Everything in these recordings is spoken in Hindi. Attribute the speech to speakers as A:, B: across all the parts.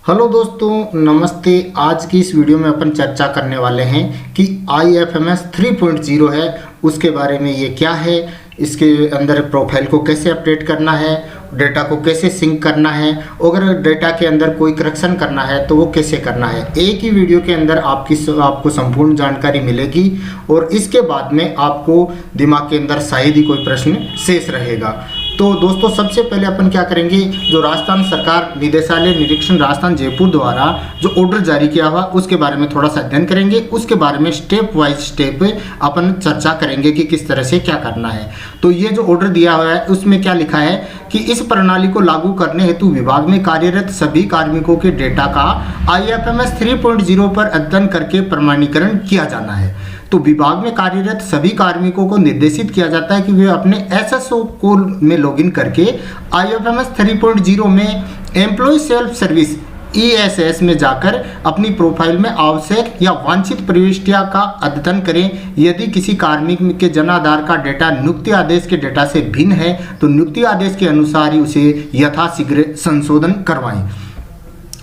A: हेलो दोस्तों, नमस्ते। आज की इस वीडियो में अपन चर्चा करने वाले हैं कि IFMS 3.0 है, उसके बारे में ये क्या है, इसके अंदर प्रोफाइल को कैसे अपडेट करना है, डेटा को कैसे सिंक करना है, अगर डेटा के अंदर कोई करेक्शन करना है तो वो कैसे करना है। एक ही वीडियो के अंदर आपको संपूर्ण जानकारी मिलेगी और इसके बाद में आपको दिमाग के अंदर शायद ही कोई प्रश्न शेष रहेगा। तो दोस्तों, सबसे पहले अपन क्या करेंगे, जो राजस्थान सरकार निदेशालय निरीक्षण राजस्थान जयपुर द्वारा जो ऑर्डर जारी किया हुआ उसके बारे में थोड़ा सा अध्ययन करेंगे। उसके बारे में स्टेप वाइज स्टेप अपन चर्चा करेंगे कि किस तरह से क्या करना है। तो ये जो ऑर्डर दिया हुआ है उसमें क्या लिखा है कि इस प्रणाली को लागू करने हेतु विभाग में कार्यरत सभी कार्मिकों के डेटा का IFMS 3.0 पर अध्ययन करके प्रमाणीकरण किया जाना है। तो विभाग में कार्यरत सभी कार्मिकों को निर्देशित किया जाता है कि वे अपने SSO को में लॉगिन करके IFMS 3.0 में एम्प्लॉय सेल्फ सर्विस ESS में जाकर अपनी प्रोफाइल में आवश्यक या वांछित प्रविष्टियां का अद्यतन करें। यदि किसी कार्मिक के जन आधार का डेटा नियुक्ति आदेश के डेटा से भिन्न है तो नियुक्ति आदेश के अनुसार ही उसे यथाशीघ्र संशोधन करवाएं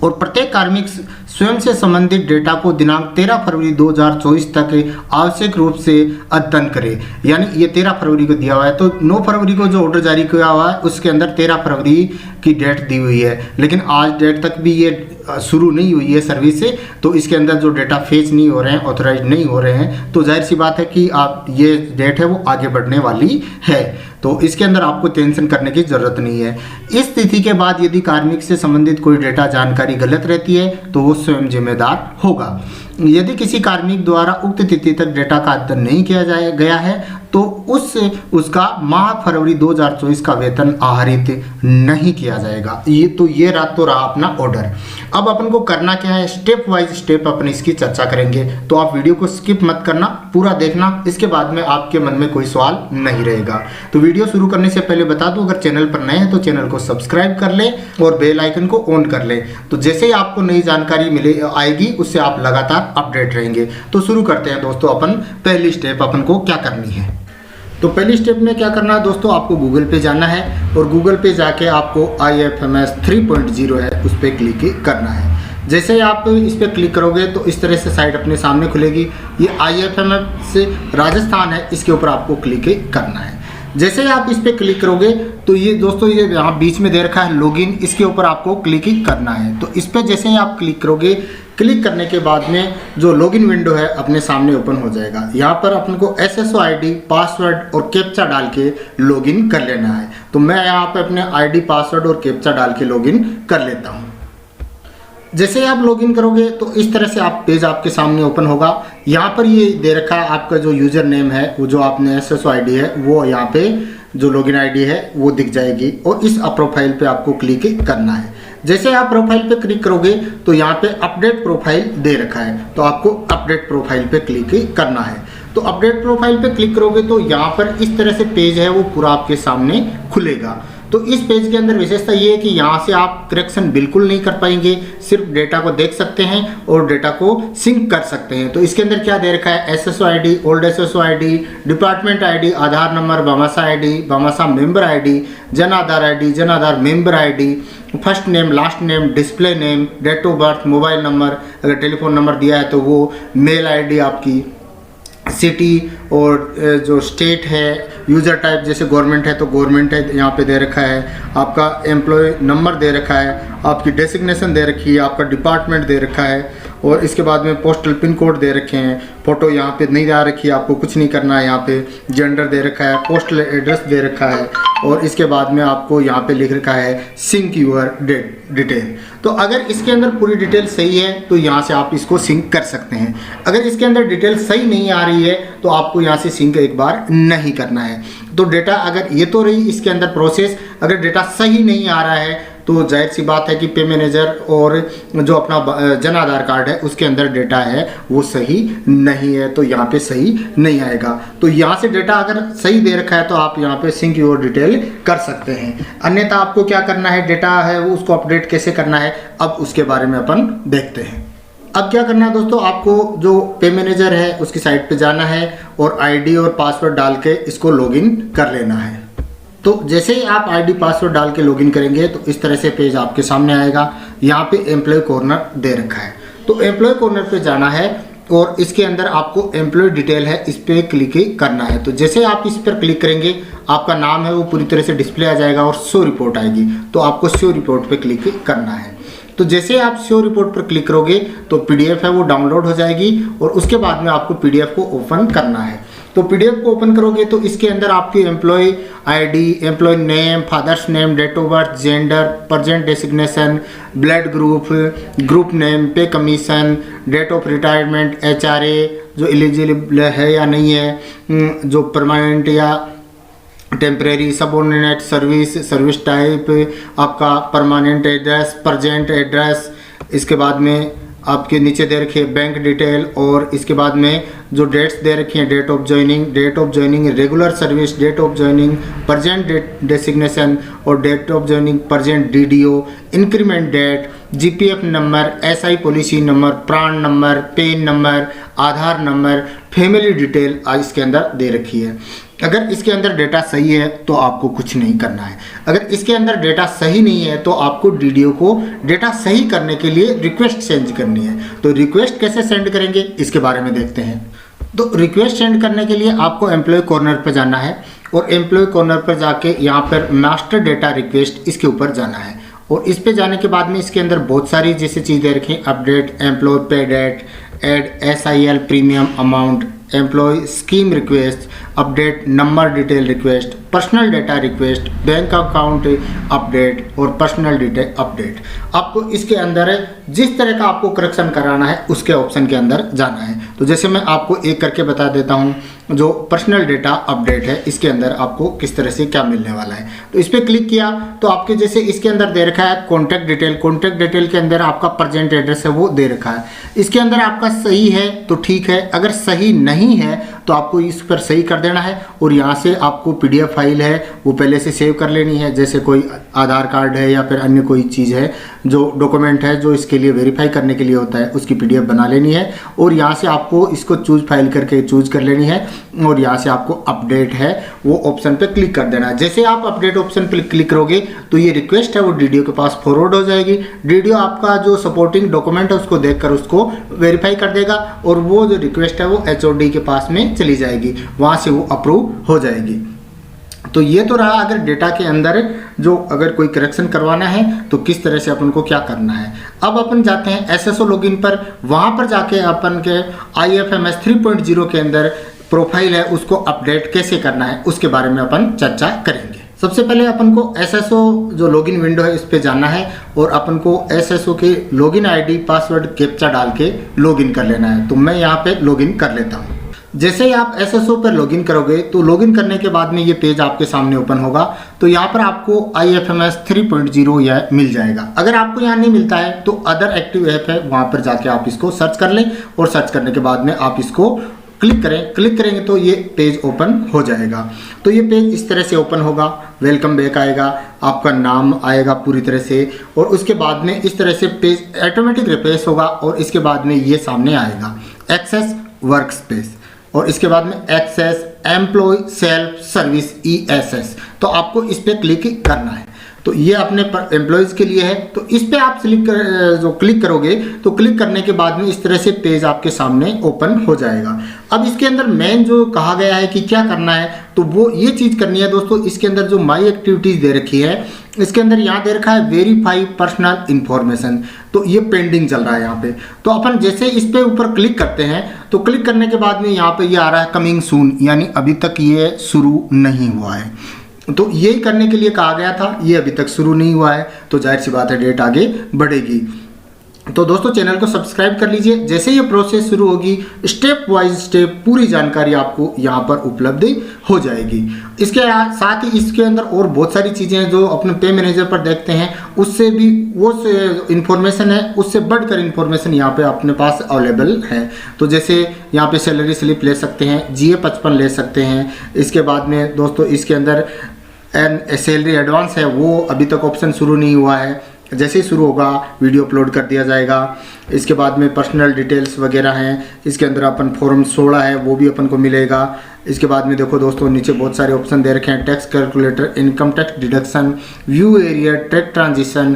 A: और प्रत्येक कार्मिक स्वयं से संबंधित डेटा को दिनांक 13 फरवरी 2024 तक आवश्यक रूप से अद्यतन करें। यानी ये 13 फरवरी को दिया हुआ है, तो 9 फरवरी को जो ऑर्डर जारी किया हुआ है उसके अंदर 13 फरवरी की डेट दी हुई है, लेकिन आज डेट तक भी ये शुरू नहीं हुई है सर्विस से। तो इसके अंदर जो डेटा फेच नहीं हो रहे हैं, ऑथराइज नहीं हो रहे हैं, तो जाहिर सी बात है कि आप ये डेट है वो आगे बढ़ने वाली है। तो इसके अंदर आपको टेंशन करने की जरूरत नहीं है। इस तिथि के बाद यदि कार्मिक से संबंधित कोई डेटा जानकारी गलत रहती है तो वो स्वयं जिम्मेदार होगा। यदि किसी कार्मिक द्वारा उक्त तिथि तक डेटा का अध्ययन नहीं किया गया है तो उसका माह फरवरी 2024 का वेतन आहरित नहीं किया जाएगा। ये रात तो रहा अपना ऑर्डर। अब अपन को करना क्या है, स्टेप वाइज स्टेप अपन इसकी चर्चा करेंगे। तो आप वीडियो को स्किप मत करना, पूरा देखना, इसके बाद में आपके मन में कोई सवाल नहीं रहेगा। तो वीडियो शुरू करने से पहले बता दूं, अगर चैनल पर नए हैं तो चैनल को सब्सक्राइब कर लें और बेल आइकन को ऑन कर लें। तो जैसे ही आपको नई जानकारी आएगी उससे आप लगातार अपडेट रहेंगे। तो शुरू करते हैं दोस्तों। अपन पहली स्टेप अपन को क्या करनी है, तो पहली स्टेप में क्या करना है दोस्तों, आपको गूगल पे जाना है और गूगल पे जाके आपको IFMS 3.0 है उस पर क्लिक करना है। जैसे ही आप इस पर क्लिक करोगे तो इस तरह से साइट अपने सामने खुलेगी। ये IFMS से राजस्थान है, इसके ऊपर आपको क्लिक करना है। जैसे ही आप इस पर क्लिक करोगे तो ये दोस्तों ये यहाँ बीच में दे रखा है लॉगिन, इसके ऊपर आपको क्लिक करना है। तो इस पर जैसे ही आप क्लिक करोगे, क्लिक करने के बाद में जो लॉगिन विंडो है अपने सामने ओपन हो जाएगा। यहाँ पर अपन को SSO ID, पासवर्ड और कैप्चा डाल के लॉगिन कर लेना है। तो मैं यहाँ पे अपने ID, पासवर्ड और कैप्चा डाल के लॉगिन कर लेता हूँ। जैसे ही आप लॉगिन करोगे तो इस तरह से आप पेज आपके सामने ओपन होगा। यहाँ पर ये दे रखा है आपका जो यूजर नेम है, वो जो आपने SSO ID है वो यहाँ पे जो लॉगिन ID है वो दिख जाएगी और इस प्रोफाइल पे आपको क्लिक करना है। जैसे आप प्रोफाइल पे क्लिक करोगे तो यहाँ पे अपडेट प्रोफाइल दे रखा है, तो आपको अपडेट प्रोफाइल पे क्लिक करना है। तो अपडेट प्रोफाइल पे क्लिक करोगे तो यहाँ पर इस तरह से पेज है वो पूरा आपके सामने खुलेगा। तो इस पेज के अंदर विशेषता ये है कि यहाँ से आप करेक्शन बिल्कुल नहीं कर पाएंगे, सिर्फ डेटा को देख सकते हैं और डेटा को सिंक कर सकते हैं। तो इसके अंदर क्या दे रखा है, SSO ID, old SSO ID, department ID, Aadhaar number, Bhamashah ID, Bhamashah member ID, Jan Aadhaar ID, Jan Aadhaar member ID, first name, last name, display name, date of birth, mobile number, अगर टेलीफोन नंबर दिया है तो वो, मेल ID आपकी, सिटी और जो स्टेट है, यूज़र टाइप जैसे गवर्नमेंट है तो गवर्नमेंट है यहाँ पे दे रखा है, आपका एम्प्लॉय नंबर दे रखा है, आपकी डेसिग्नेशन दे रखी है, आपका डिपार्टमेंट दे रखा है और इसके बाद में पोस्टल पिन कोड दे रखे हैं। फ़ोटो यहाँ पे नहीं आ रखी है, आपको कुछ नहीं करना है। यहाँ पे जेंडर दे रखा है, पोस्टल एड्रेस दे रखा है और इसके बाद में आपको यहाँ पे लिख रखा है सिंक यूर डिटेल। तो अगर इसके अंदर पूरी डिटेल सही है तो यहाँ से आप इसको सिंक कर सकते हैं। अगर इसके अंदर डिटेल सही नहीं आ रही है तो आपको यहाँ से सिंक एक बार नहीं करना है। तो डेटा अगर ये तो रही इसके अंदर प्रोसेस, अगर डेटा सही नहीं आ रहा है तो जाहिर सी बात है कि पे मैनेजर और जो अपना जन आधार कार्ड है उसके अंदर डेटा है वो सही नहीं है, तो यहाँ पे सही नहीं आएगा। तो यहाँ से डेटा अगर सही दे रखा है तो आप यहाँ पे सिंक योर डिटेल कर सकते हैं। अन्यथा आपको क्या करना है, डेटा है वो उसको अपडेट कैसे करना है अब उसके बारे में अपन देखते हैं। अब क्या करना है दोस्तों, आपको जो पे मैनेजर है उसकी साइट पे जाना है और ID और पासवर्ड डाल के इसको लॉगिन कर लेना है। तो जैसे ही आप आईडी पासवर्ड डाल के लॉगिन करेंगे तो इस तरह से पेज आपके सामने आएगा। यहाँ पे एम्प्लॉय कॉर्नर दे रखा है, तो एम्प्लॉय कॉर्नर पे जाना है और इसके अंदर आपको एम्प्लॉय डिटेल है, इस पर क्लिक ही करना है। तो जैसे आप इस पर क्लिक करेंगे आपका नाम है वो पूरी तरह से डिस्प्ले आ जाएगा और शो रिपोर्ट आएगी, तो आपको शो रिपोर्ट पे क्लिक करना है। तो जैसे आप शो रिपोर्ट पर क्लिक करोगे तो पीडीएफ है वो डाउनलोड हो जाएगी और उसके बाद में आपको पीडीएफ को ओपन करना है। तो पीडीएफ को ओपन करोगे तो इसके अंदर आपकी employee ID, employee name, father's name, date of birth, gender, present designation, blood group, group name, pay commission, date of retirement, HRA जो एलिजिबल है या नहीं है, जो परमानेंट या temporary, subordinate service, service type, आपका परमानेंट एड्रेस, प्रेजेंट एड्रेस, इसके बाद में आपके नीचे दे रखी है बैंक डिटेल और इसके बाद में जो डेट्स दे रखी हैं, date of joining, regular service, date of joining, present designation और date of joining, present DDO, increment date, GPF number, SI policy number, PRAN number, PAN number, Aadhaar number, family detail इसके अंदर दे रखी है। अगर इसके अंदर डेटा सही है तो आपको कुछ नहीं करना है। अगर इसके अंदर डेटा सही नहीं है तो आपको डीडीओ को डेटा सही करने के लिए रिक्वेस्ट सेंड करनी है। तो रिक्वेस्ट कैसे सेंड करेंगे इसके बारे में देखते हैं। तो रिक्वेस्ट सेंड करने के लिए आपको एम्प्लॉय कॉर्नर पर जाना है और एम्प्लॉय कॉर्नर पर जाके यहाँ पर मास्टर डेटा रिक्वेस्ट इसके ऊपर जाना है और इस पे जाने के बाद में इसके अंदर बहुत सारी जैसे चीज़ें रखें, update employee pay date, add SIL premium amount, employee scheme request, update number detail request, personal data request, bank account update और पर्सनल डिटेल अपडेट। आपको इसके अंदर जिस तरह का आपको करेक्शन कराना है उसके ऑप्शन के अंदर जाना है। तो जैसे मैं आपको एक करके बता देता हूँ, जो पर्सनल डेटा अपडेट है इसके अंदर आपको किस तरह से क्या मिलने वाला है। तो इस पर क्लिक किया तो आपके जैसे इसके अंदर दे रखा है कॉन्टैक्ट डिटेल के अंदर आपका प्रेजेंट एड्रेस है वो दे रखा है। इसके अंदर आपका सही है तो ठीक है, अगर सही नहीं है तो आपको इस पर सही कर देना है और यहाँ से आपको PDF फाइल है वो पहले से सेव कर लेनी है। जैसे कोई आधार कार्ड है या फिर अन्य कोई चीज़ है जो डॉक्यूमेंट है जो इसके लिए वेरीफाई करने के लिए होता है, उसकी PDF बना लेनी है और यहाँ से आपको इसको चूज फाइल करके चूज कर लेनी है और यहाँ से आपको अपडेट है वो ऑप्शन पे क्लिक कर देना है। जैसे आप अपडेट ऑप्शन पे क्लिक करोगे तो ये रिक्वेस्ट है वो डीडीओ के पास फॉरवर्ड हो जाएगी। डीडीओ आपका जो सपोर्टिंग डॉक्यूमेंट है उसको देखकर उसको वेरीफाई कर देगा और वो जो रिक्वेस्ट है वो HOD के पास में चली जाएगी, वहाँ से वो अप्रूव हो जाएगी। तो ये तो रहा अगर डेटा के अंदर जो अगर कोई करेक्शन करवाना है तो किस तरह से अपन को क्या करना है। अब अपन जाते हैं SSO लॉगिन पर, वहाँ पर जाके अपन के IFMS 3.0 के अंदर प्रोफाइल है उसको अपडेट कैसे करना है उसके बारे में अपन चर्चा करेंगे। सबसे पहले अपन को SSO जो लॉगिन विंडो है इस पे जाना है और अपन को SSO के लॉगिन आईडी पासवर्ड कैप्चा डाल के लॉगिन कर लेना है। तो मैं यहाँ पे लॉगिन कर लेता हूँ। जैसे ही आप SSO पर लॉगिन करोगे तो लॉगिन करने के बाद में ये पेज आपके सामने ओपन होगा। तो यहाँ पर आपको IFMS 3.0 यह मिल जाएगा। अगर आपको यहाँ नहीं मिलता है तो अदर एक्टिव ऐप है वहाँ पर जाके आप इसको सर्च कर लें और सर्च करने के बाद में आप इसको क्लिक करें। क्लिक करेंगे तो ये पेज ओपन हो जाएगा। तो ये पेज इस तरह से ओपन होगा, वेलकम बैक आएगा, आपका नाम आएगा पूरी तरह से और उसके बाद में इस तरह से पेज ऑटोमेटिक रिफ्रेश होगा और इसके बाद में ये सामने आएगा एक्सेस वर्क स्पेस और इसके बाद में access employee self service ESS। तो आपको इस पर क्लिक करना है। तो ये अपने एम्प्लॉयज़ के लिए है। तो इस पे आप क्लिक करोगे तो क्लिक करने के बाद में इस तरह से पेज आपके सामने ओपन हो जाएगा। अब इसके अंदर मेन जो कहा गया है कि क्या करना है तो वो ये चीज़ करनी है दोस्तों। इसके अंदर जो माई एक्टिविटीज़ दे रखी है इसके अंदर यहाँ दे रखा है वेरीफाई पर्सनल इन्फॉर्मेशन, तो ये पेंडिंग चल रहा है यहाँ पे। तो अपन जैसे इस पे ऊपर क्लिक करते हैं तो क्लिक करने के बाद में यहाँ पे ये आ रहा है कमिंग सून, यानी अभी तक ये शुरू नहीं हुआ है। तो यही करने के लिए कहा गया था, ये अभी तक शुरू नहीं हुआ है तो जाहिर सी बात है डेट आगे बढ़ेगी। तो दोस्तों चैनल को सब्सक्राइब कर लीजिए। जैसे ये प्रोसेस शुरू होगी स्टेप वाइज स्टेप पूरी जानकारी आपको यहाँ पर उपलब्ध हो जाएगी। इसके साथ ही इसके अंदर और बहुत सारी चीज़ें हैं जो अपने पे मैनेजर पर देखते हैं, उससे भी वो इन्फॉर्मेशन है, उससे बढ़कर इन्फॉर्मेशन यहाँ पे अपने पास अवेलेबल है। तो जैसे यहाँ पे सैलरी स्लिप ले सकते हैं, GA55 ले सकते हैं। इसके बाद में दोस्तों इसके अंदर सैलरी एडवांस है वो अभी तक ऑप्शन शुरू नहीं हुआ है। जैसे ही शुरू होगा वीडियो अपलोड कर दिया जाएगा। इसके बाद में पर्सनल डिटेल्स वगैरह हैं, इसके अंदर अपन फॉर्म 16 है वो भी अपन को मिलेगा। इसके बाद में देखो दोस्तों नीचे बहुत सारे ऑप्शन दे रखे हैं, tax calculator, income tax deduction, view area, tax transition,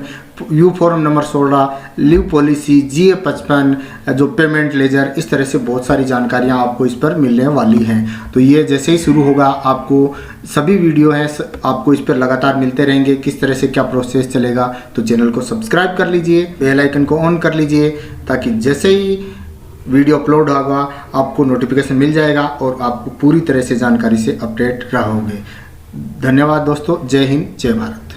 A: you form number 16, leave policy, GA 55, जो पेमेंट लेजर, इस तरह से बहुत सारी जानकारियां आपको इस पर मिलने वाली हैं। तो ये जैसे ही शुरू होगा आपको सभी वीडियो हैं आपको इस पर लगातार मिलते रहेंगे, किस तरह से क्या प्रोसेस चलेगा। तो चैनल को सब्सक्राइब कर लीजिए, बेल आइकन को ऑन कर लीजिए, ताकि जैसे ही वीडियो अपलोड होगा आपको नोटिफिकेशन मिल जाएगा और आप पूरी तरह से जानकारी से अपडेट रहोगे। धन्यवाद दोस्तों, जय हिंद, जय भारत।